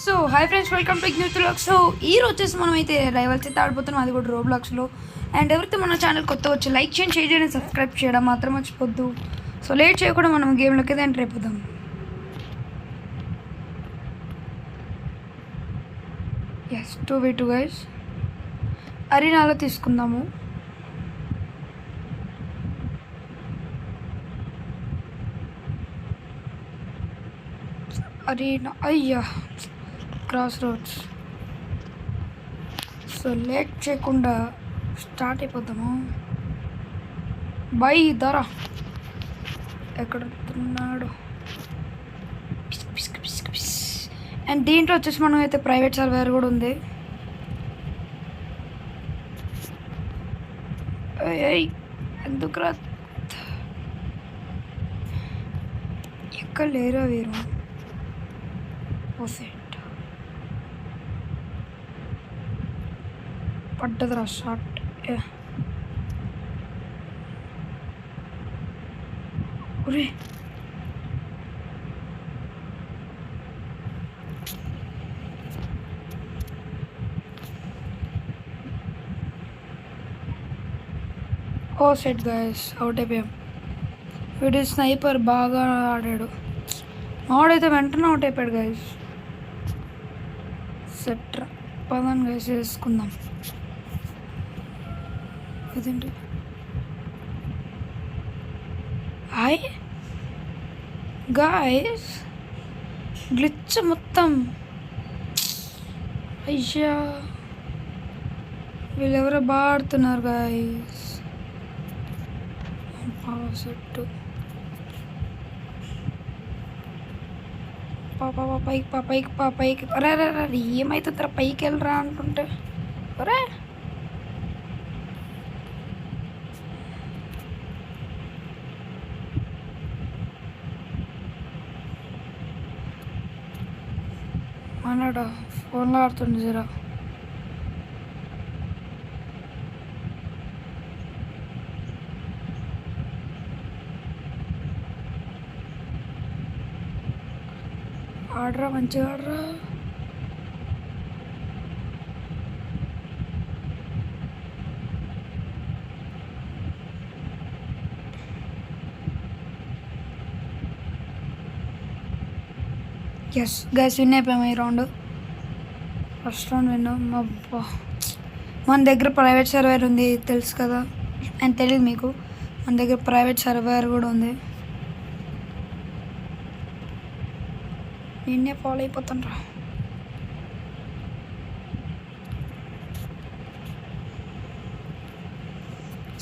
So hi friends, welcome to new blog. So ఈ రోజు వచ్చేసి మనం అయితే రైవల్స్ అయితే ఆడిపోతున్నాం, అది కూడా రోబ్లాక్స్లో. అండ్ ఎవరైతే మన ఛానల్ కొత్త వచ్చి లైక్ చేయండి, షేర్ చేయండి, సబ్స్క్రైబ్ చేయడం మాత్రం మర్చిపోద్దు. సో లేట్ చేయకుండా మనం గేమ్లోకి అయితే ఎంటర్ అయిపోదాం. ఎస్ 2v2 గైస్, అరీనాలో తీసుకుందాము. అరీనా అయ్యా, క్రాస్ రోడ్స్. సో లేట్ చేయకుండా స్టార్ట్ అయిపోతాము. బై ధర ఎక్కడ ఉన్నాడు? అండ్ దీంట్లో వచ్చేసి మనం అయితే ప్రైవేట్ సర్వర్ కూడా ఉంది. ఎందుకు రా ఎక్కడ లేరా వీరు? సెట్ పడ్డదిరా షార్ట్. ఒరే ఓ సెట్ గైస్, అవుట్ అయిపోయాం. వీడు స్నైపర్ బాగా ఆడాడు, ఆడైతే వెంటనే అవుట్ అయిపోయాడు గైస్. సెట్ పదాన్ని గైస్ వేసుకుందాం. అదేంటి హాయ్ గాయస్, గ్లిచ్ మొత్తం. అయ్యా వీళ్ళెవరో బాగా ఆడుతున్నారు గాయస్. సెట్ పైకి అరే అరే అరే ఏమైతుందిరా, పైకి వెళ్ళరా అంటుంటే. అరే అన్నాడా ఫోన్లో ఆడుతుండే జరా. ఆడరా మంచిగా ఆడరా. ఎస్ గైస్, విన్ అయిపోయాము ఈ రౌండ్. ఫస్ట్ రౌండ్ విన్నాం. అబ్బా, మన దగ్గర ప్రైవేట్ సర్వర్ ఉంది తెలుసు కదా, అని తెలియదు మీకు. మన దగ్గర ప్రైవేట్ సర్వర్ కూడా ఉంది. నిన్నే ఫాలో అయిపోతాను.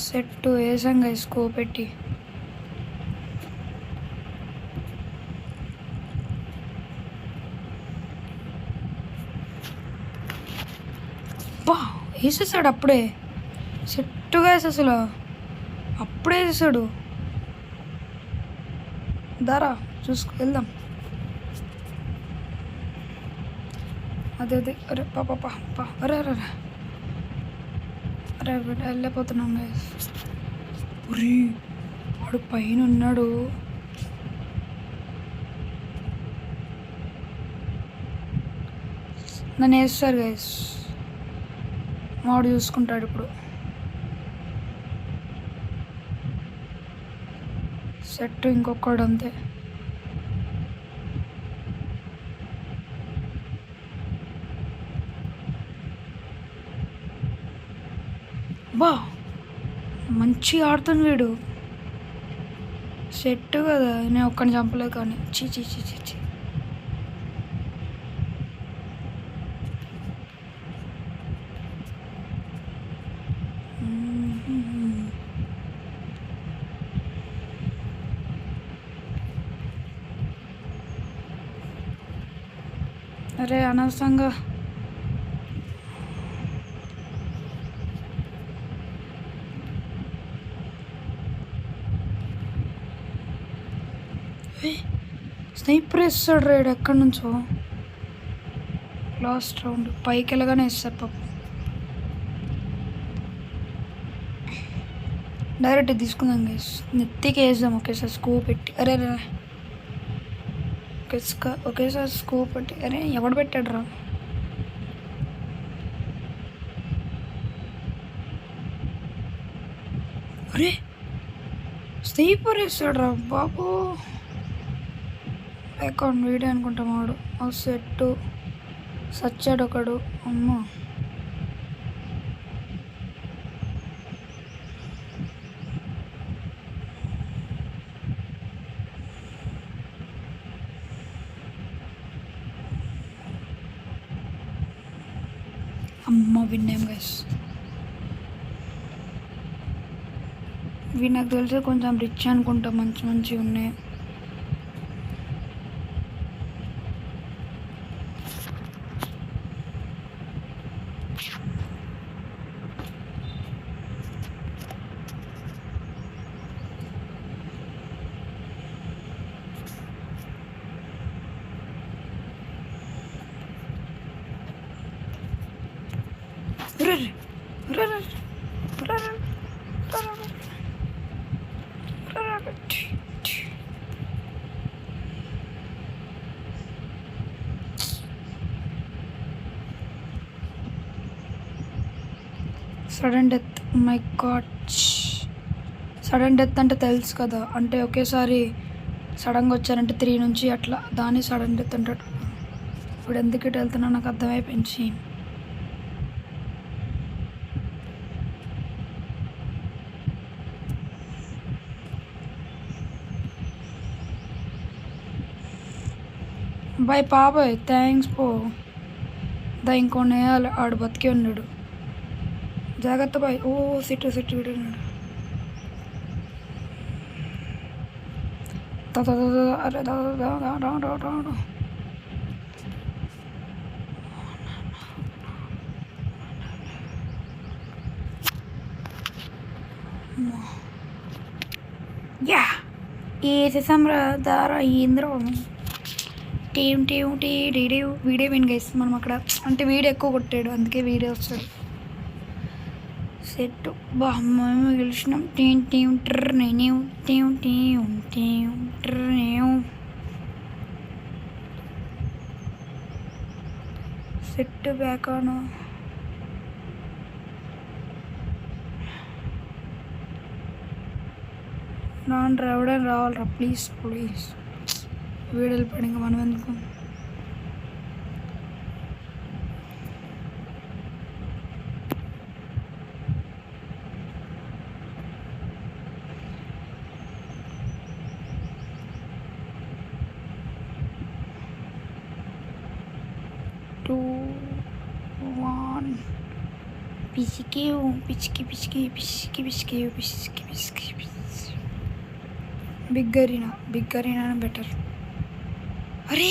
సెట్ వేసాం గైస్ స్కోప్ పెట్టి. బా వేసేసాడు అప్పుడే. సెట్టుగా అసలు అప్పుడే వేసేసాడు. దారా చూసుకు వెళ్దాం. అదే అదే అరే పాపా అరే అరే అరే వెళ్ళిపోతున్నాం గైస్. ఉరి వాడు పైన ఉన్నాడు. నన్ను వేస్తారు గైస్, వాడు చూసుకుంటాడు ఇప్పుడు. సెట్ ఇంకొకడు అంతే. బా మంచిగా ఆడుతుంది వీడు. సెట్ కదా, నేను ఒక్కడిని చంపలేదు కానీ. చీ చీ చీ చీ చీ. అరే అనవసరంగా స్నైపర్ వేస్తాడు రైడ్ ఎక్కడి నుంచో. లాస్ట్ రౌండ్ పైకి వెళ్ళగానే వేస్తారు పాపం. డైరెక్ట్ తీసుకుందాం గైస్, నెత్తికి వేద్దాం ఒకేసారి స్కోప్ పెట్టి. అరే అరే ఒకేసారి స్కోప్ పెట్టి అరే ఎవడు పెట్టాడు రా అరే స్నైపర్ వేస్తాడు రా బాబు అకౌంట్ వీడియో అనుకుంటాం వాడు సెట్ సచ్చాడు ఒకడు అమ్మ అమ్మ విన్నాం గైస్ ఇవి నాకు తెలిసి కొంచెం రిచ్ అనుకుంటా మంచి మంచిగా ఉన్నాయి sudden death my God sudden death అంటే తెలుసు కదా అంటే ఒకేసారి సడన్గా వచ్చారంటే 3 నుంచి అట్లా దాన్ని సడన్ డెత్ అంటాడు ఇప్పుడు ఎందుకు ఇటు వెళ్తున్నా నాకు అర్థమైపోయింది బాయ్ పాబాయ్ థ్యాంక్స్ పో ఇంకో నేయాలి ఆడు బతికే ఉన్నాడు జాగ్రత్త బాయ్ ఓ సిట్టు విడినాడు అరే యా వేసేసాం రా దారా ఏంద్రో వీడియో విన్ గైస్ మనం అక్కడ అంటే వీడియో ఎక్కువ కొట్టాడు అందుకే వీడియో వస్తాడు సెట్ మేము గెలిచినాం సెట్ బ్యాక్ ఆన్ రావాలరా ప్లీజ్ వీడియోలు పడి ఇంకా మనం ఎందుకు పిచ్చికి బిగ్ అరీనా బెటర్ అరే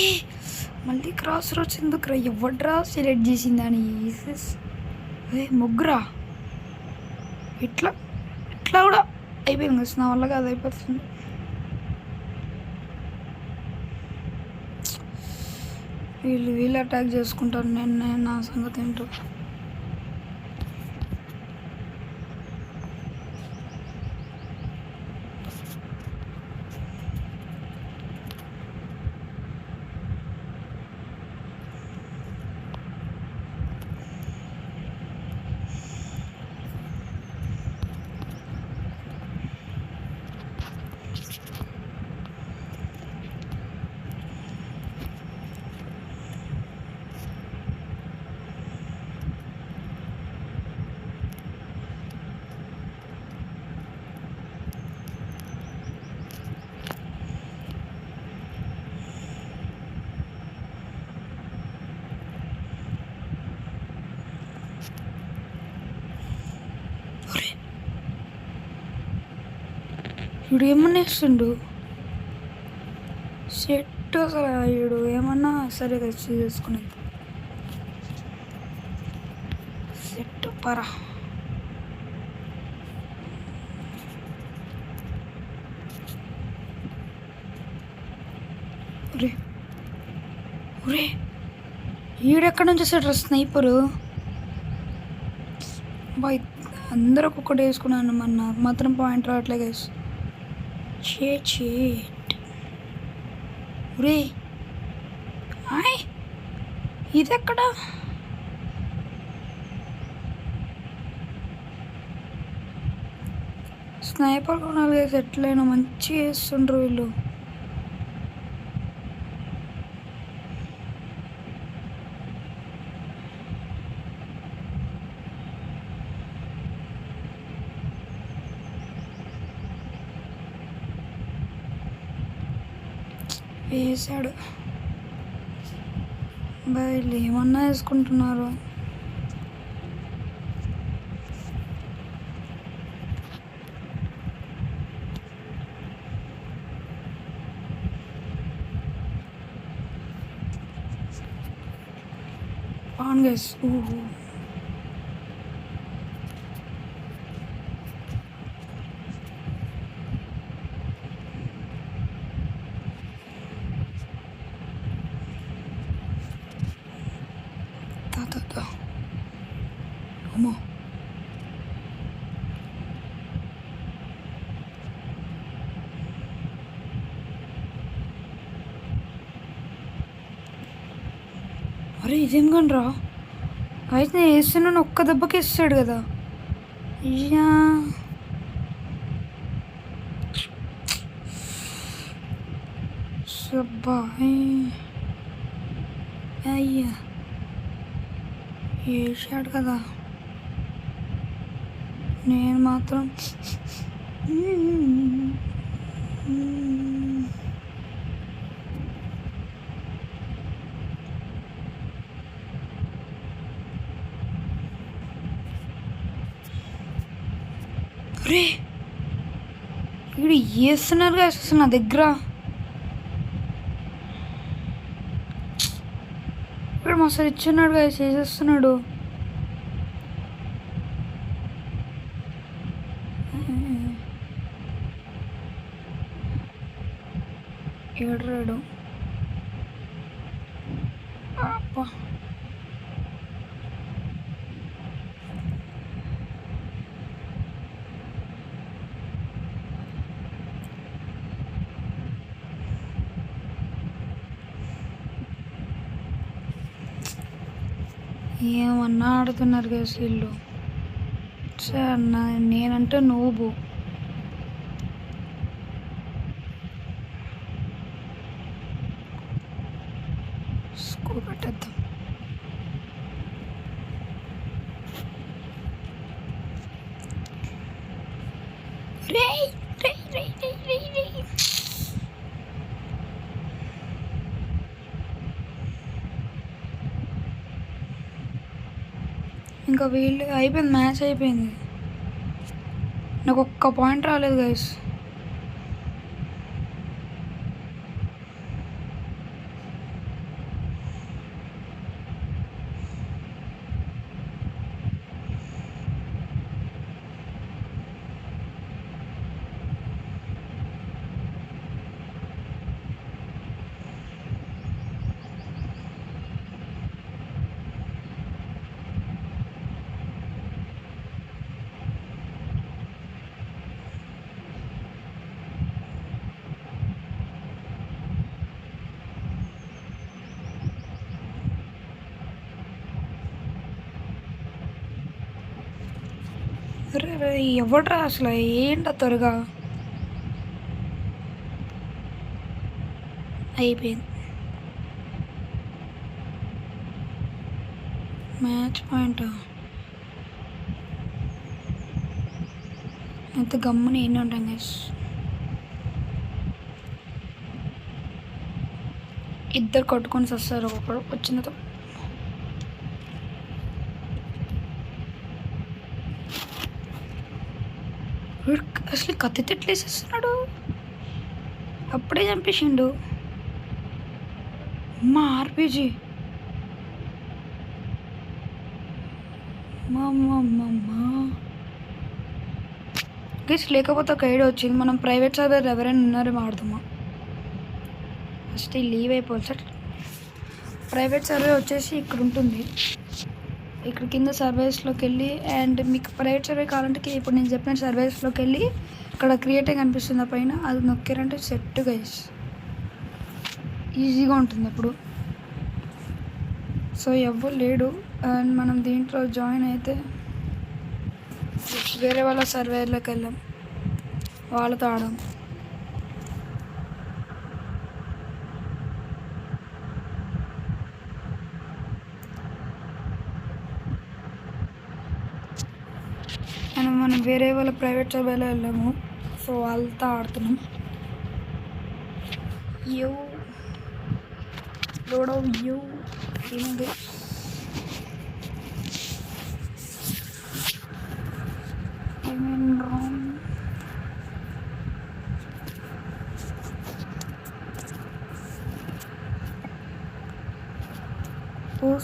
మళ్ళీ క్రాస్ రోడ్స్ ఎందుకురా ఎవడ్రా సెలెక్ట్ చేసిందని ముగ్గురా ఇట్లా కూడా అయిపోయింది కదా నా వల్ల కాదు అయిపోతుంది వీళ్ళు అటాక్ చేసుకుంటారు నేను నా సంగతి ఏంటో 1 ఏమన్నా ఇస్తుండు సెట్ అసలు 7 ఏమన్నా సరే తెచ్చి చేసుకునేది సెట్ పరా ఒరే ఒరే ఈడెక్కడి నుంచి వస్తాడు స్నైపరు బాయ్ అందరూ ఒక్కొక్కటి వేసుకున్నాను మన నాకు మాత్రం పాయింట్ రావట్లే గైస్ షేట్ ఒరే హాయ్, ఇది ఎక్కడ? స్నైపర్ కొనాలి కదా, ఎట్లయినా మంచిగా వేస్తుండ్రు వీళ్ళు. వేసాడు వీళ్ళు ఏమన్నా వేసుకుంటున్నారు. On guys. అమ్మో, అరే ఇదేం కనరా? అయితే నేను వేస్తున్నాను, ఒక్క దెబ్బకి ఇస్తాడు కదా. అయ్యా సబ్బా, అయ్యా వేసాడు కదా. నేను మాత్రం అరే ఇక్కడ వేస్తున్నారు అసలు నా దగ్గర. ఇక్కడ మసాలా ఇచ్చున్నాడు కదా, చేసేస్తున్నాడు. ఏడ్రాడు అప్ప. ఏమన్నా ఆడుతున్నారు కదా వీళ్ళు. సార్ నేనంటే నువ్వు స్కూల్ పెట్టేద్దాం. రే రే రే రే రే రే. ఇంకా వీళ్ళు అయిపోయింది, మ్యాచ్ అయిపోయింది. నాకు ఒక్క పాయింట్ రాలేదు గైస్. ఎవడ్రా అసలు, ఏంట త్వరగా అయిపోయింది మ్యాచ్ పాయింట్. అయితే గమ్ముని ఎన్ని ఉంటాం గైస్. ఇద్దరు కొట్టుకొని వస్తారు ఒకడు వచ్చిన. అసలు కత్తి తిట్లేసేస్తున్నాడు, అప్పుడే చంపేసిండు. మా ఆర్పీజీ గైస్. లేకపోతే ఒక ఐడియా వచ్చింది, మనం ప్రైవేట్ సర్వర్ ఎవరైనా ఉన్నారేమో ఆడదామా. ఫస్ట్ లీవ్ అయిపోవాలి సార్. ప్రైవేట్ సర్వే వచ్చేసి ఇక్కడ ఉంటుంది, ఇక్కడ కింద సర్వేస్లోకి వెళ్ళి, అండ్ మీకు ప్రైవేట్ సర్వే కావాలంటే ఇప్పుడు నేను చెప్పిన సర్వేస్లోకి వెళ్ళి ఇక్కడ క్రియేట్ కనిపిస్తుంది ఆ పైన, అది నొక్కారంటే సెట్ గైస్, ఈజీగా ఉంటుంది. అప్పుడు సో ఎవ్వరు లేడు. అండ్ మనం దీంట్లో జాయిన్ అయితే వేరే వాళ్ళ సర్వేర్లోకి వెళ్ళాం, వాళ్ళతో ఆడాం. అండ్ మనం వేరే వాళ్ళ ప్రైవేట్ సర్వేలో వెళ్ళాము, సో వాళ్ళతో ఆడుతున్నాం. యూ లోడ్ ఆఫ్ యూ ఏముంది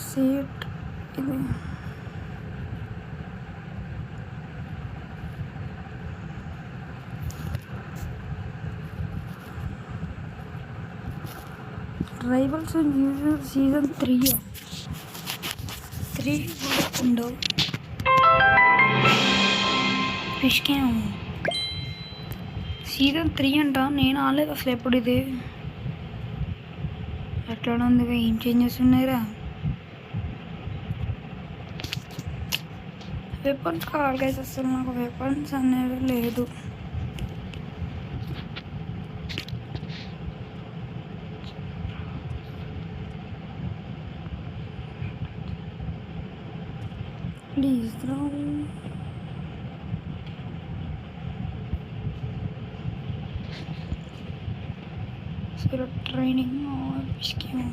సీట్ ఇది రైవల్స్ సీజన్ 3 ఉండవు. ఫిష్కేం సీజన్ 3 అంట. నేను ఆడలేదు అసలు ఎప్పుడు. ఇది ఎట్లా ఉంది, ఏం చేంజెస్ ఉన్నాయిరా? వెపన్స్ కావాలి గైస్, అసలు నాకు వెపన్స్ అనేవి లేదు. ప్లీజ్ రా ట్రైనింగ్ స్కీమ్.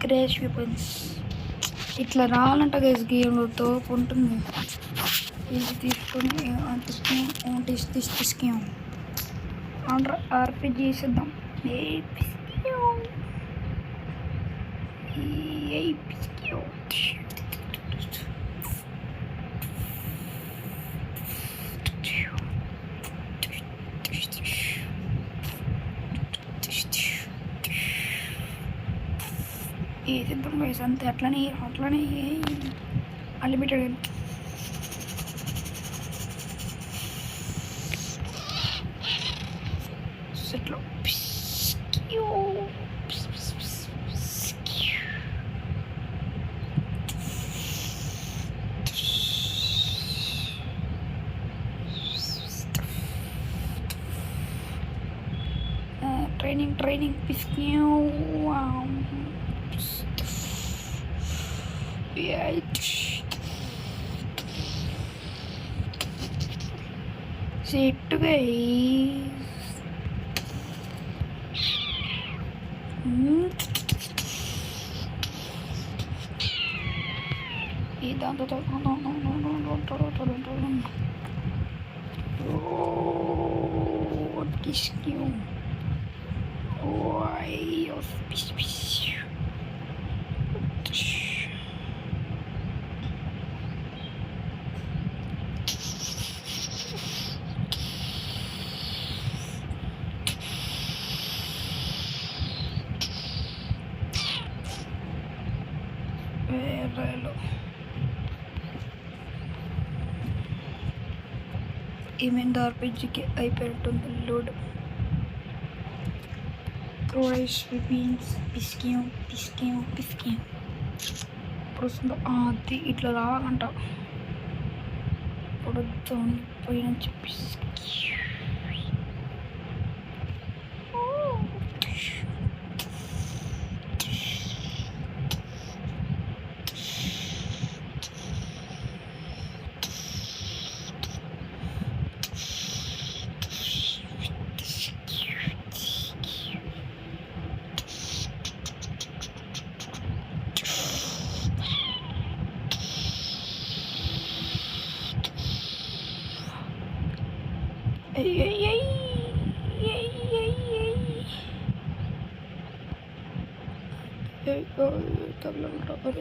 క్రాష్ వెపన్స్ ఇట్లా రావాలంట గైస్, గేమ్లో తోపు ఉంటుంది. ఇది తీసుకొని తీసుకేం ఆర్పీ చేసేద్దాం. వేసేద్దాం గైస్ అంతే. అట్లనే అన్లిమిటెడ్. సెట్లో ట్రైనింగ్ పిస్క్యూ. Set guys. దాంతో వేరేలో ఈవెంట్ ఆర్పీజీకి అయిపోయినట్టుంది లోడ్. క్రోయిష్ బీన్స్ పిస్కియం ఇప్పుడు వస్తుందో అది ఇట్లా రావాలంట. ఇప్పుడు పోయిన చెప్పి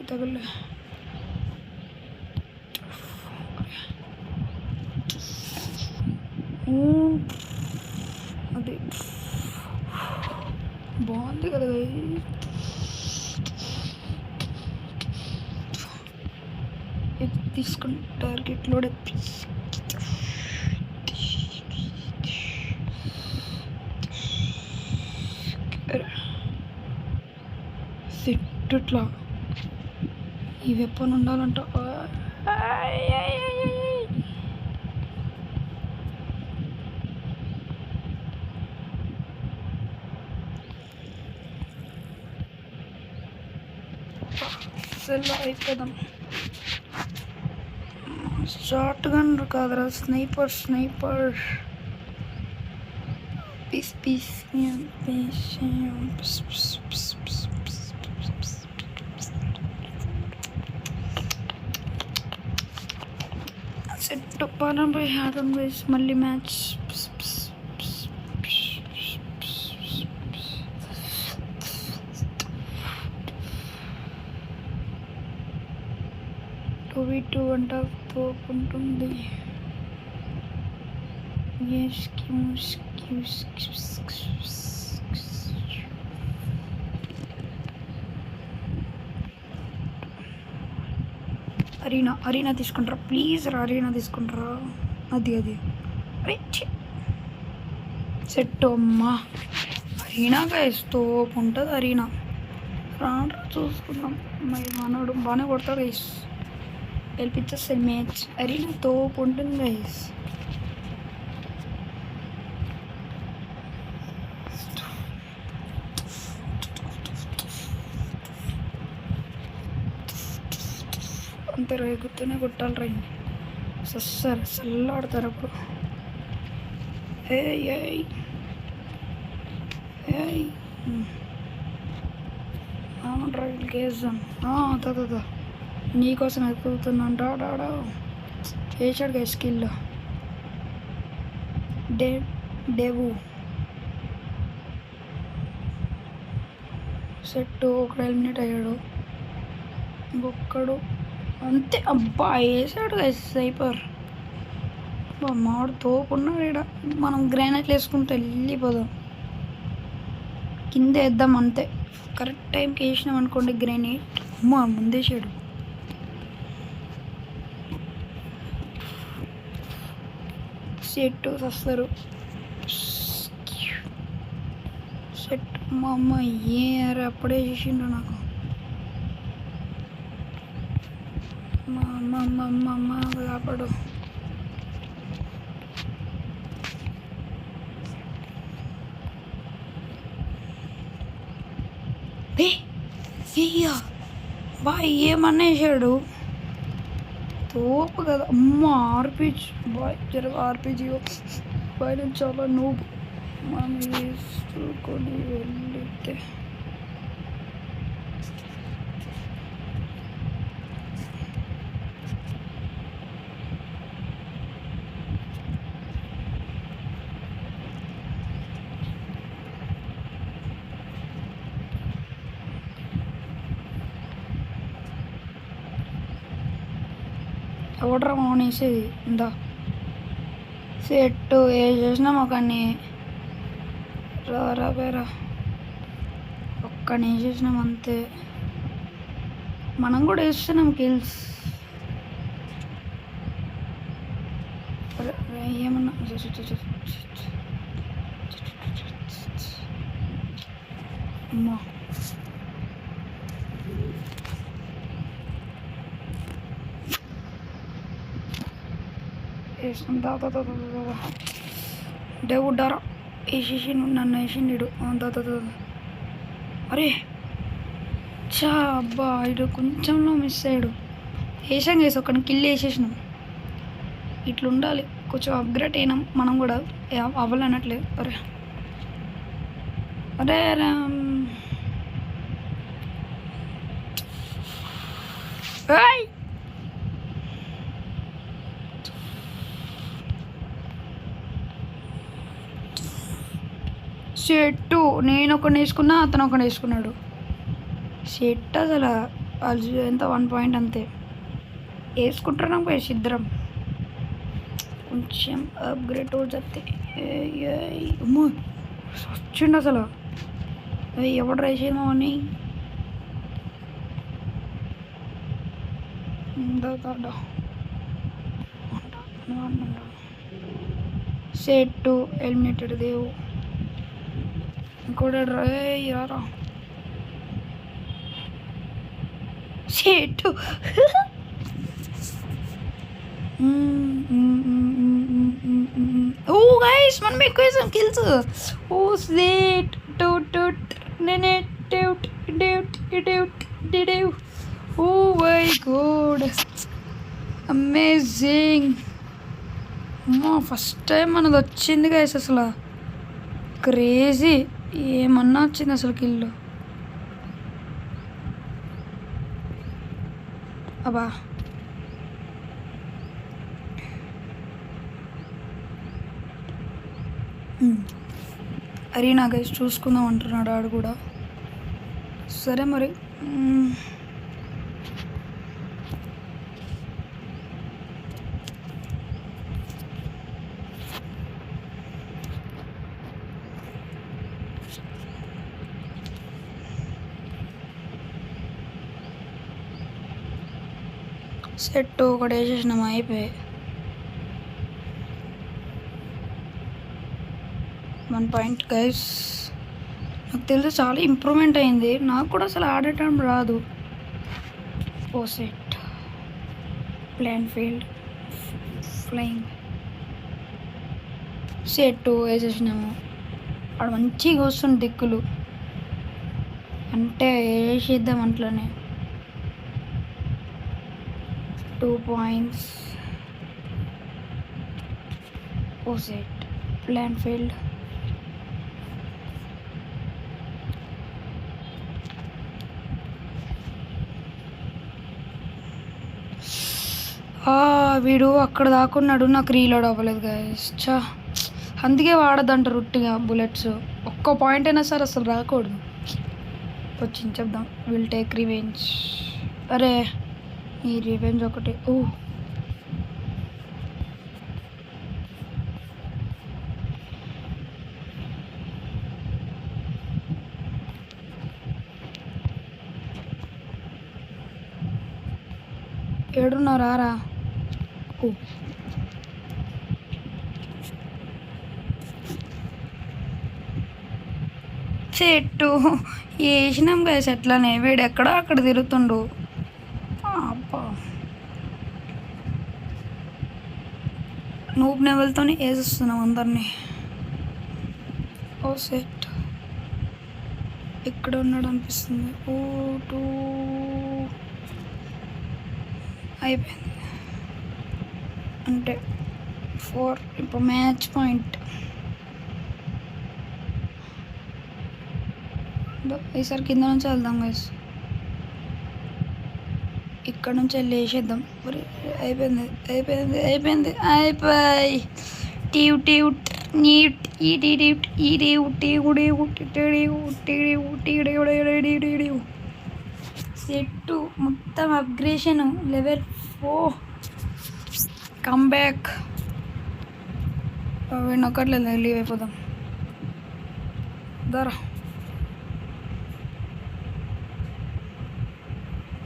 తగలే. అది బాగుంది కదా. ఇది తీసుకుని టార్గెట్ లోడ్ ఇట్లా ఈ వెపన్ ఉండాలంట. సెల్ అయిపోదాం. షార్ట్ గన్ కాదురా, స్నైపర్. పీస్ సెట్ పరంపై ఆగం గైస్. మళ్ళీ మ్యాచ్. 2v2 అంట తోపుంటుంది. అరీనా తీసుకుంటారా ప్లీజ్ రా, అరీనా తీసుకుంటారా. అది అరే సెట్ అమ్మా. అరీనా గైస్ తోపు ఉంటుంది. అరీనా రాండ్రా చూసుకుందాం. మరి మనోడు బాగానే కొడతాడు గైస్. గెలిపించేస్తాడు మ్యాచ్. అరీనా తోపు ఉంటుంది గైస్. అంతే రా, గుర్తునే కొట్టాలి రా. సస్తారు చల్లాడతారు అప్పుడు. అవునరా గేజాం. దా నీకోసం ఎదుగుతున్నాను. డాడా వేసాడు గా స్కిల్. డెవు సెట్ ఒకడు ఎలిమినేట్ అయ్యాడు. ఇంకొక్కడు అంతే. అబ్బా వేసాడు గా స్నైపర్. మామిడి తోపున్నాడు ఇక్కడ. మనం గ్రానైట్లు వేసుకుంటే వెళ్ళిపోదాం. కింద వేద్దాం అంతే. కరెక్ట్ టైంకి వేసినాం అనుకోండి గ్రానైట్. ముందేసాడు. సెట్ వస్తారు. సెట్ మా అమ్మ అప్పుడే చేసిండు నాకు. మా అమ్మ కాపాడు. బాయ్ ఏమన్నా వేసాడు. తోపు కదా అమ్మ. RPG boy RPG boy. నేను చాలా నూబ్. మనం వేసుకొని వెళ్తే ఎవడరా మనం వేసేది. ఇందా సెట్ వేసేసినాం. ఒకని రారా పేరా ఒక్కని వేసేసినాం అంతే. మనం కూడా వేస్తున్నాం కిల్స్. ఏమన్నా అమ్మా. వేసినాం. దాదా డేవుడ్డారా వేసేసి నన్ను వేసిండు. దాదా అరే చా అబ్బా ఇడు కొంచెంలో మిస్ అయ్యాడు. వేసాం చేసి ఒకని కిల్ వేసేసినాం. ఇట్లా ఉండాలి. కొంచెం అప్గ్రేడ్ అయినాం మనం కూడా. అవ్వాలన్నట్లేదు. అరే షెట్టు నేను ఒకటి వేసుకున్నా, అతను ఒకటి వేసుకున్నాడు. షెట్ అసలు ఎంత 1 పాయింట్ అంతే. వేసుకుంటున్నాం పోయి ఇద్దరం. కొంచెం అప్గ్రేడ్ చెప్తే అమ్మో వచ్చిండు అసలు. ఎవడు ట్రై చేయమో అని. షెట్టు ఎలిమినేటెడ్ దేవు. ఇంకోటి రారా షేట్. ఓ గైస్ మనం ఎక్కువ వేసాం కిల్స్. ఓ స్లేట్ టూట్ నేనే టూట్ డూట్ డూట్ డిడూ. Oh my god amazing. అమ్మా ఫస్ట్ టైం మనది వచ్చింది గైస్. అసలు క్రేజీ. ఏమన్నా వచ్చింది అసలు కిల్లు. అబ్బా అరీనా గైస్ చూసుకుందాం అంటున్నాడు ఆడు కూడా. సరే మరి సెట్ ఒకటి వేసేసినాం అయిపోయి. 1 పాయింట్ గైస్. నాకు తెలిసి చాలా ఇంప్రూవ్మెంట్ అయింది. నాకు కూడా అసలు ఆడటం రాదు. ఓ set plan field flying set వేసేసినాము. ఆడ మంచిగా వస్తుంది దిక్కులు అంటే వేసేద్దాం అట్లనే. 2 పాయింట్స్. ఓ సెట్ ప్లాన్ ఫీల్డ్. వీడు అక్కడ దాకున్నాడు. నాకు రీలోడ్ అవ్వలేదు గైస్. అందుకే వాడద్దంటారు ఉట్టిగా బుల్లెట్స్. ఒక్క పాయింట్ అయినా సరే అసలు రాకూడదు. వచ్చింది చెప్దాం. Will take revenge. అరే ఈ రివెంజ్ ఒకటి. ఓ ఏడున్నారా? ఓ చెట్టు వేసినాం గైస్. ఎట్లానే వీడు ఎక్కడో అక్కడ తిరుగుతుండు. అబ్బా నూబ్ నెవెల్తోనే వేసేస్తున్నాం అందరినీ. ఓ సెట్ ఇక్కడ ఉన్నాడు అనిపిస్తుంది. ఓ 2 అయిపోయింది అంటే 4. ఇప్పుడు మ్యాచ్ పాయింట్. ఈసారి కింద నుంచి వెళ్దాం గైస్. ఇక్కడ నుంచి వెళ్ళి వేసేద్దాం. అయిపోయింది అయిపోయింది అయిపోయింది అయిపోయి. టీవ్ టీవ్ నీట్ సెట్టు మొత్తం అప్గ్రేషన్ లెవెల్ 4 కమ్బ్యాక్. వీడిని ఒక్కట్లేదు లీవ్ అయిపోదాం. దరా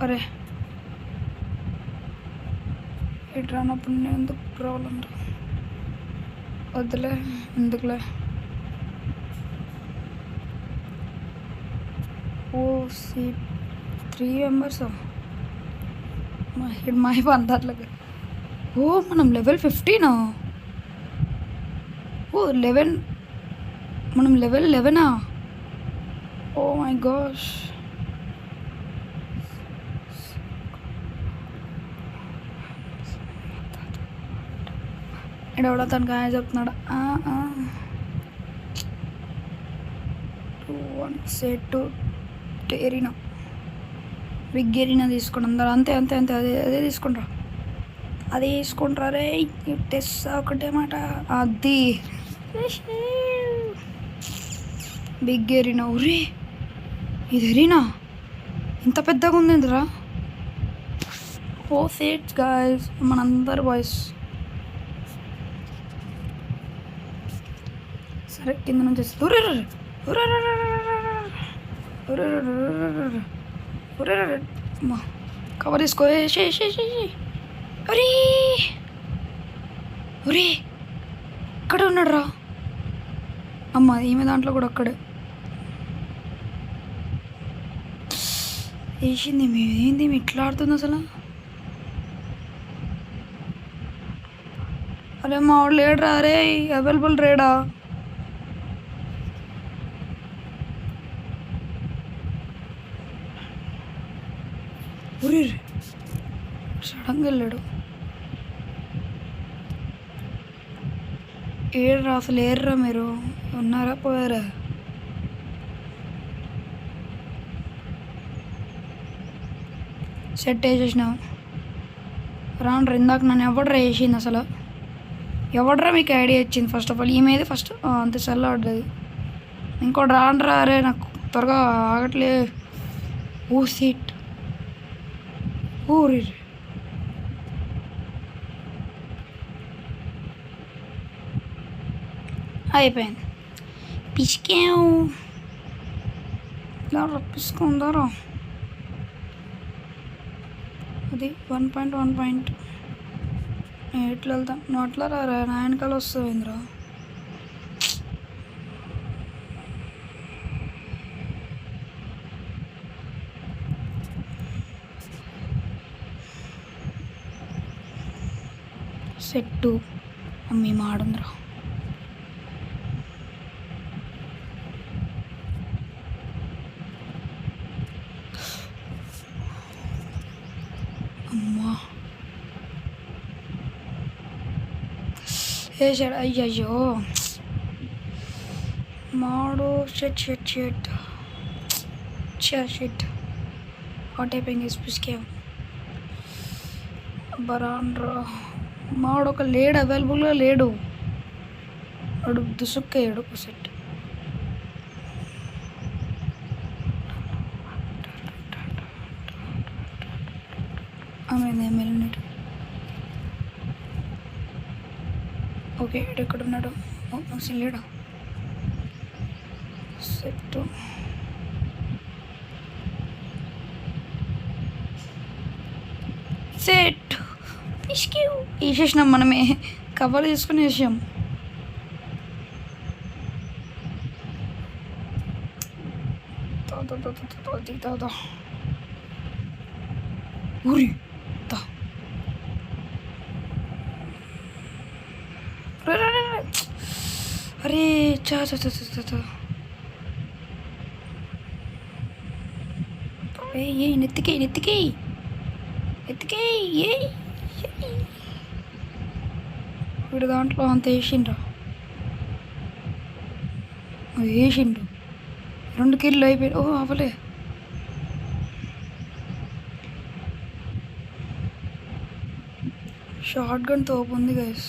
అరే ఇటు రానప్పుడు నేను ఎందుకు ప్రాబ్లం రా. వద్దులే ఎందుకులే. ఓ సీట్ 3 మెంబర్స్ మా అందట్లకి. ఓ మనం లెవెల్ 15. ఓ 11. మనం లెవెల్ 11. Oh my gosh. ఎవడో తనకు ఆయన చెప్తున్నాడు. 2-1 సెట్ ఎరీనా. బిగ్ ఎరీనా తీసుకోండి అందరు. అంతే అంతే అంతే అదే తీసుకుంటారా. అది తీసుకుంటారా రే. టెస్ ఒకటే మాట. అది బిగ్ ఎరీనా. ఒరే ఇది ఎరీనా ఇంత పెద్దగా ఉంది ఇందురా. ఓ సెట్స్ గాయస్ మనందరు బాయ్స్. సరే కింద నుంచి కవర్ తీసుకో. ఒరే ఒరే ఇక్కడ ఉన్నాడు రా. అమ్మ ఈమె దాంట్లో కూడా అక్కడే. వేసింది ఏంది ఇట్లా ఆడుతుంది అసలు. అరే మా వాడు లేడరా, అరే అవైలబుల్ రేడా. ఊరి సడన్గా వెళ్ళాడు. ఏడ్రా అసలు, ఏర్రా మీరు ఉన్నారా పోయారా? సెట్ వేసేసినావు రాండ్రా. ఇందాక నన్ను ఎవడరా వేసింది అసలు, ఎవడరా మీకు ఐడియా ఇచ్చింది? ఫస్ట్ ఆఫ్ ఆల్ ఈమెది ఫస్ట్ అంత సెల్ ఆడ్డది. ఇంకోటి రాండ్రా, అరే నాకు త్వరగా ఆగట్లే. ఓ సీట్ ఊరి అయిపోయింది. పిసికావు ఇలా రప్పించుకుందారా. అది 1.1 ఎట్లా వెళ్తాం? నువ్వు అట్లా రారా, నా వెనకాల వస్తావు ఇంద్రా. సెట్టు అమ్మి మాడుందిరా. అమ్మా వేసాడు. అయ్యయ్యో మాడు. షెట్ షెట్ షెట్ షెట్ వాట్ అయిపోయింది. పిసికే బరాన్రా. మాడు ఒక లేడు, అవైలబుల్గా లేడు. వాడు దుసుక్కయ్యాడు ఒక సెట్. మిలిమినట్. ఓకే ఎక్కడ ఉన్నాడు? అసలు లేడా సెట్? సెట్ వేసేసినాం మనమే, కవర్ చేసుకుని వేసాం. ఊరి అరే చా ఏ నెత్తికే వీడు దాంట్లో అంత వేసిండ్రా. వేసిండు 2 కిళ్ళు అయిపోయాడు. ఓ అవలే. షార్ట్ గన్ తోపు ఉంది గైస్.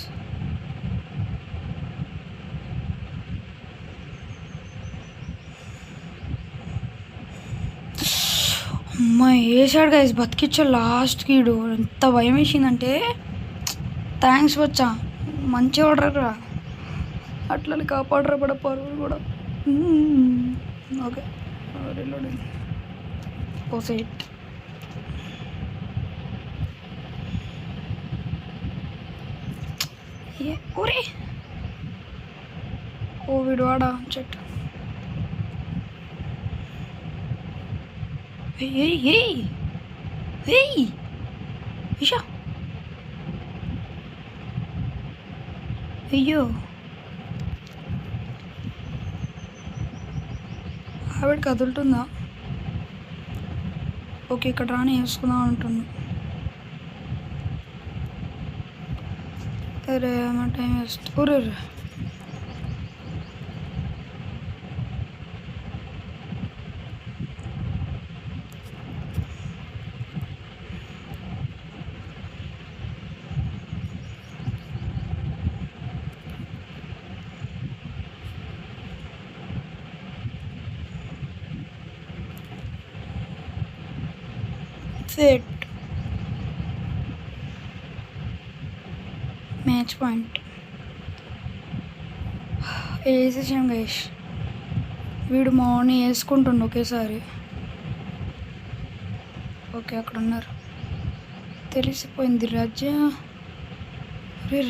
అమ్మా వేసాడు గైస్, బతికిచ్చా లాస్ట్కి. వీడు ఎంత భయం వేసిందంటే, థ్యాంక్స్ వచ్చా, మంచిగా ఆడరా, అట్లని కాపాడరా పడ పరువులు కూడా. Okay reloading. ఓ సెట్ ఊరే. ఓ వీడు వాడా చెట్టు. ఇషా అయ్యో ఆవిడ కదులుతుందా? ఓకే ఇక్కడ రాని వేసుకుందాం అంటుంది. అరే మా టైం వేస్ట్. ఊరే సెట్. మ్యాచ్ పాయింట్ వేసేసాం గైష్. వీడు మార్నింగ్ వేసుకుంటుండు ఒకేసారి. ఓకే అక్కడ ఉన్నారు, తెలిసిపోయింది రాజ్య. రే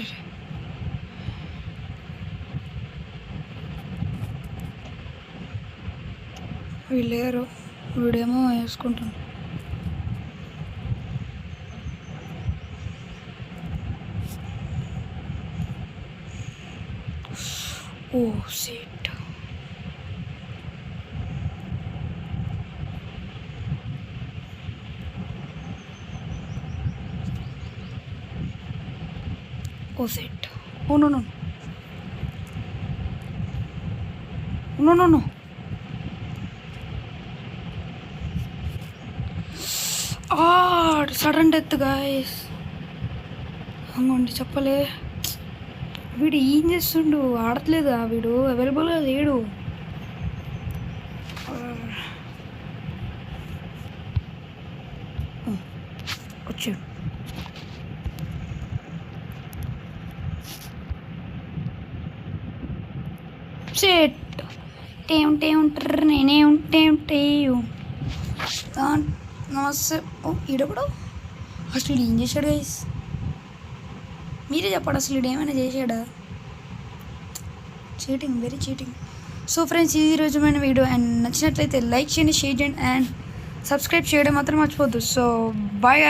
వీళ్ళేరు, వీడేమో వేసుకుంటాను. ఓ సెట్. ఓ set. Oh no no no no no. Sudden death guys. అవునండి చెప్పలే. వీడు ఏం చేస్తుండు, ఆడట్లేదు వీడు, అవైలబుల్గా లేడు. వచ్చాడు. సెట్. నేనే ఉంటే నమస్తే. ఓ ఈడప్పుడు అసలు ఏం చేశాడు గైస్, మీరే చెప్పండి. అసలు ఈడు ఏమైనా చేశాడా? Cheating, very cheating. So friends, ఈ రోజుమైన వీడియో అండ్ నచ్చినట్లయితే లైక్ చేయండి, షేర్ చేయండి అండ్ సబ్స్క్రైబ్ చేయడం మాత్రం మర్చిపోద్దు. So bye.